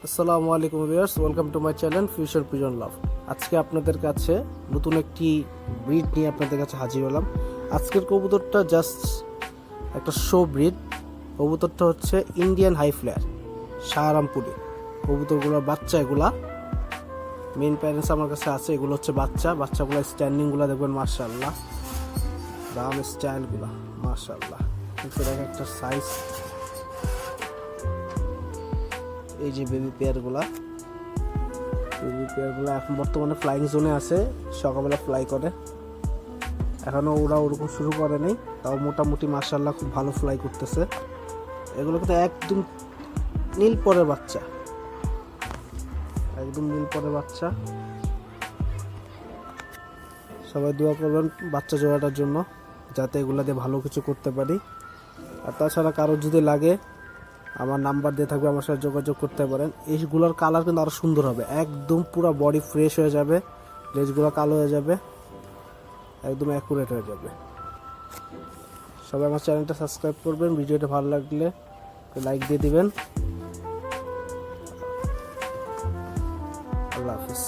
আসসালামু আলাইকুম viewers, welcome to my channel future pigeon love. আজকে আপনাদের কাছে নতুন একটি ব্রিড নিয়ে আপনাদের কাছে হাজির হলাম। আজকের কবুতরটা জাস্ট একটা শো ব্রিড। কবুতরটা হচ্ছে ইন্ডিয়ান হাই ফ্লায়ার শাহরামপুরি। কবুতরগুলোর বাচ্চা, এগুলা মেইন প্যারেন্টস আমার কাছে আছে। এগুলো হচ্ছে বাচ্চাগুলো স্ট্যান্ডিংগুলো দেখবেন মাশাআল্লাহ, দাম স্টাইলগুলো মাশাআল্লাহ। কিন্তু একটা সাইজ, এই যে বেবি পেয়ারগুলা এখন বর্তমানে ফ্লাইং জোনে আছে, সকালবেলা ফ্লাই করে। এখনও ওরা ওরকম শুরু করে নেই, তাও মোটামুটি মাশাআল্লাহ খুব ভালো ফ্লাই করতেছে। এগুলো কিন্তু একদম নীল পরের বাচ্চা, একদম নীল পরের বাচ্চা। সবাই দোয়া করবেন বাচ্চা জোড়াটার জন্য, যাতে এগুলা দিয়ে ভালো কিছু করতে পারি। আর তাছাড়া কারোর যদি লাগে আমার নাম্বার দিয়ে থাকবে, আমার সাথে যোগাযোগ করতে পারেন। এইগুলোর কালার কিন্তু আরও সুন্দর হবে, একদম পুরো বডি ফ্রেশ হয়ে যাবে, লেজগুলো কালো হয়ে যাবে, একদম অ্যাকুরেট হয়ে যাবে। সবাই আমার চ্যানেলটা সাবস্ক্রাইব করবেন, ভিডিওটা ভালো লাগলে লাইক দিয়ে দিবেন। আল্লাহ হাফিজ।